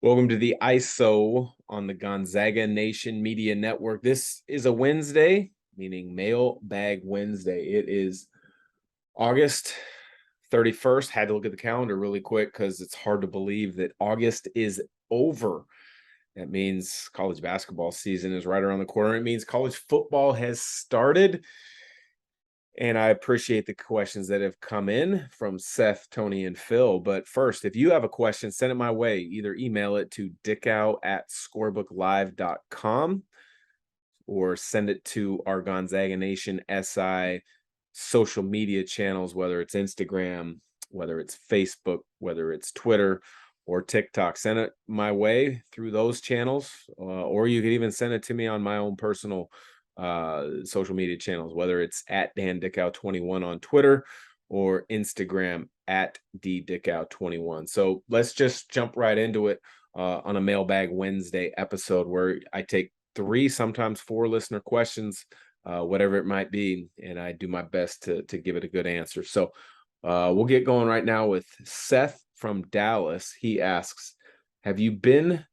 Welcome to the ISO on the Gonzaga Nation Media Network. This is a Wednesday, meaning Mailbag Wednesday. It is August 31st. Had to look at the calendar really quick because it's hard to believe that August is over. That means college basketball season is right around the corner. It means college football has started. And I appreciate the questions that have come in from Seth, Tony, and Phil. But first, if you have a question, send it my way. Either email it to dickau@scorebooklive.com or send it to our Gonzaga Nation SI social media channels, whether it's Instagram, whether it's Facebook, whether it's Twitter or TikTok. Send it my way through those channels, or you could even send it to me on my own personal social media channels, whether it's at Dan Dickau 21 on Twitter or Instagram at DDickau 21. So let's just jump right into it on a Mailbag Wednesday episode where I take 3, sometimes 4 listener questions, whatever it might be, and I do my best to give it a good answer. So we'll get going right now with Seth from Dallas. He asks, have you been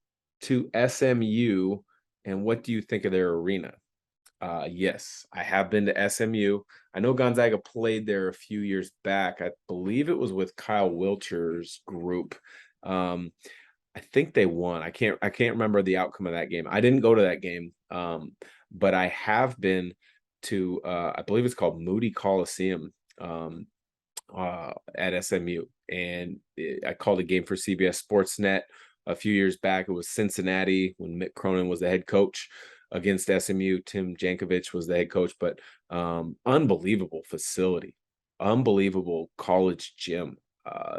to SMU and what do you think of their arena? Yes, I have been to SMU. I know Gonzaga played there a few years back. I believe it was with Kyle Wilcher's group. Um, I think they won. I can't remember the outcome of that game. I didn't go to that game. But I have been to I believe it's called Moody Coliseum at SMU. And I called a game for CBS Sportsnet a few years back. It was Cincinnati when Mick Cronin was the head coach against SMU. Tim Jankovic was the head coach, but unbelievable facility, unbelievable college gym.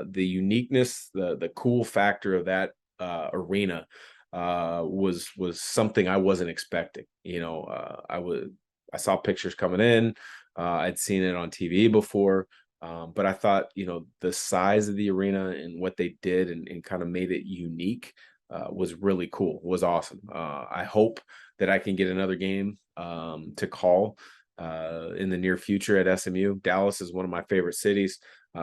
The uniqueness, the cool factor of that arena was something I wasn't expecting. I saw pictures coming in. I'd seen it on TV before. But I thought, the size of the arena and what they did and kind of made it unique was really cool, was awesome. I hope that I can get another game to call in the near future at SMU. Dallas is one of my favorite cities.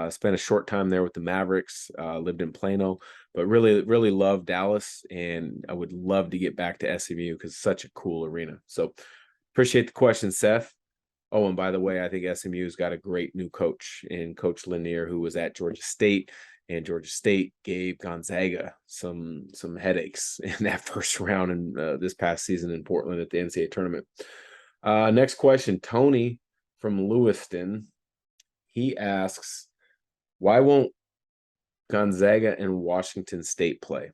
Spent a short time there with the Mavericks, lived in Plano, but really, really love Dallas. And I would love to get back to SMU because it's such a cool arena. So appreciate the question, Seth. Oh, and by the way, I think SMU's got a great new coach in Coach Lanier, who was at Georgia State, and Georgia State gave Gonzaga some headaches in that first round in this past season in Portland at the NCAA tournament. Next question, Tony from Lewiston. He asks, why won't Gonzaga and Washington State play?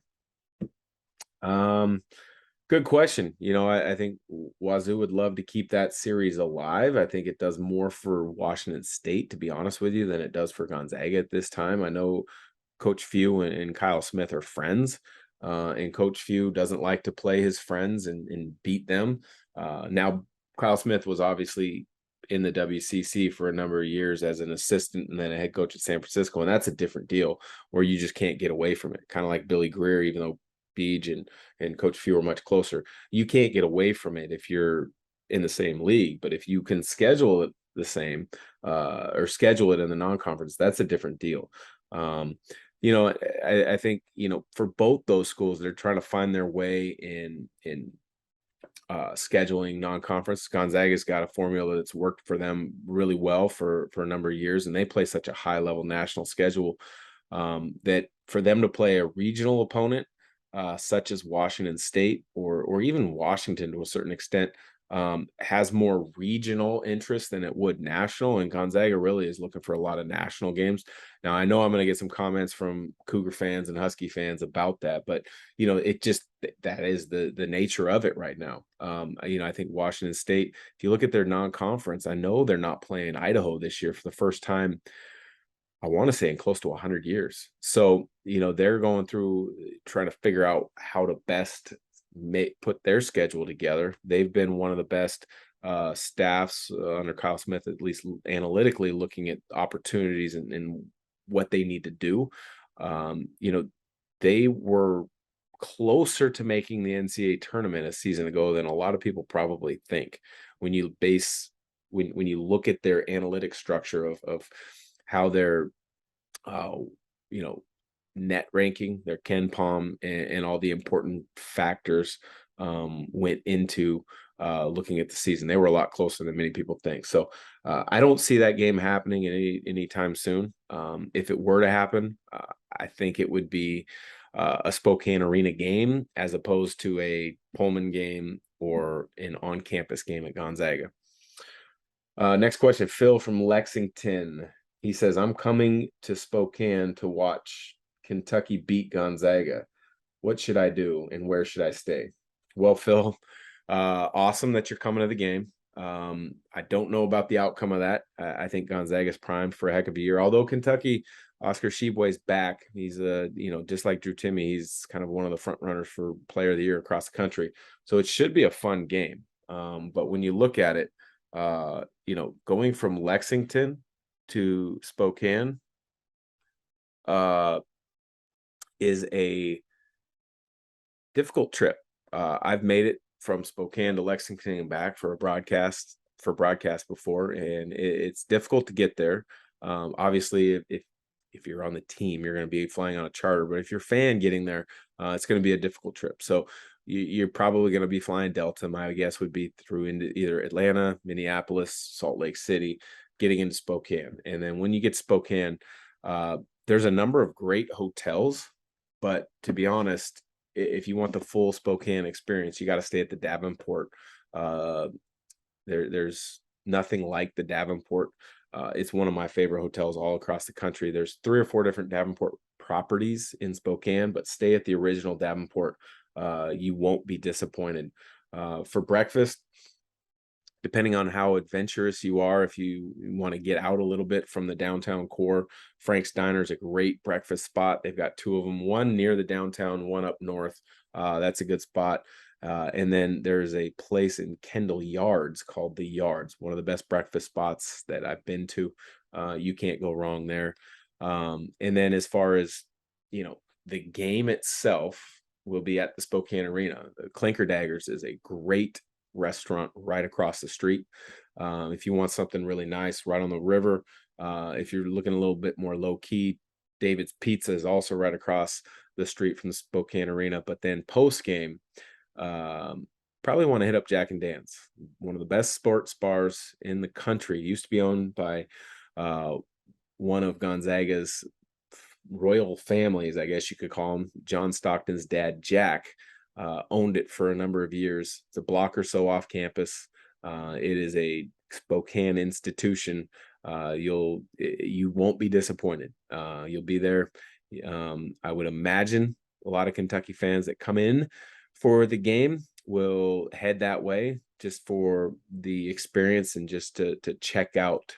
Good question. I think Wazoo would love to keep that series alive. I think it does more for Washington State, to be honest with you, than it does for Gonzaga at this time. I know Coach Few and Kyle Smith are friends, and Coach Few doesn't like to play his friends and beat them. Now, Kyle Smith was obviously in the WCC for a number of years as an assistant and then a head coach at San Francisco, and that's a different deal where you just can't get away from it. Kind of like Billy Greer, even though Beach and Coach Few are much closer. You can't get away from it if you're in the same league, but if you can schedule it the same or schedule it in the non-conference, that's a different deal. I think for both those schools, they're trying to find their way in scheduling non-conference. Gonzaga's got a formula that's worked for them really well for a number of years, and they play such a high-level national schedule that for them to play a regional opponent such as Washington State or even Washington to a certain extent has more regional interest than it would national. And Gonzaga really is looking for a lot of national games. Now, I know I'm going to get some comments from Cougar fans and Husky fans about that, but it just that is the nature of it right now. I think Washington State, if you look at their non-conference, I know they're not playing Idaho this year for the first time I want to say in close to 100 years. So, they're going through trying to figure out how to best put their schedule together. They've been one of the best staffs under Kyle Smith, at least analytically, looking at opportunities and what they need to do. They were closer to making the NCAA tournament a season ago than a lot of people probably think when you when you look at their analytic structure of how they're uh, you know net ranking, their Ken Palm, and all the important factors went into looking at the season. They were a lot closer than many people think. So I don't see that game happening anytime soon. If it were to happen, I think it would be a Spokane Arena game as opposed to a Pullman game or an on-campus game at Gonzaga. Next question, Phil from Lexington. He says, I'm coming to Spokane to watch Kentucky beat Gonzaga. What should I do and where should I stay? Well, Phil, awesome that you're coming to the game. I don't know about the outcome of that. I think Gonzaga's primed for a heck of a year. Although Kentucky, Oscar Tshiebwe's back. He's just like Drew Timme, he's kind of one of the front runners for Player of the Year across the country. So it should be a fun game. But when you look at it, going from Lexington to Spokane is a difficult trip. I've made it from Spokane to Lexington and back for broadcast before, and it's difficult to get there. Obviously, if you're on the team, you're going to be flying on a charter, but if you're a fan getting there, it's going to be a difficult trip. So you're probably going to be flying Delta. My guess would be through into either Atlanta, Minneapolis, Salt Lake City, getting into Spokane. And then when you get to Spokane, there's a number of great hotels, but to be honest, if you want the full Spokane experience, you got to stay at the Davenport. There's nothing like the Davenport. It's one of my favorite hotels all across the country. There's 3 or 4 different Davenport properties in Spokane, but stay at the original Davenport. You won't be disappointed. For breakfast, depending on how adventurous you are, if you want to get out a little bit from the downtown core, Frank's Diner is a great breakfast spot. They've got 2 of them, one near the downtown, one up north. That's a good spot. And then there's a place in Kendall Yards called The Yards, one of the best breakfast spots that I've been to. You can't go wrong there. And then as far as, the game itself will be at the Spokane Arena. Clinker Daggers is a great restaurant right across the street. If you want something really nice right on the river, if you're looking a little bit more low key, David's Pizza is also right across the street from the Spokane Arena. But then post game, probably want to hit up Jack and Dan's, one of the best sports bars in the country. It used to be owned by one of Gonzaga's royal families, I guess you could call him. John Stockton's dad, Jack, owned it for a number of years. It's a block or so off campus. It is a Spokane institution. You won't be disappointed. You'll be there. I would imagine a lot of Kentucky fans that come in for the game will head that way just for the experience and just to check out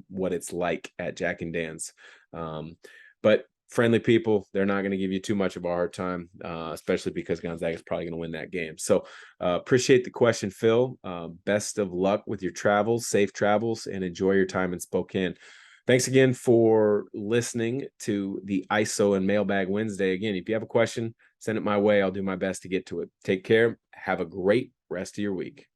what it's like at Jack and Dan's. But friendly people, they're not going to give you too much of a hard time, especially because Gonzaga is probably going to win that game. So appreciate the question, Phil. Best of luck with your travels, safe travels, and enjoy your time in Spokane. Thanks again for listening to the ISO and Mailbag Wednesday. Again, if you have a question, send it my way. I'll do my best to get to it. Take care. Have a great rest of your week.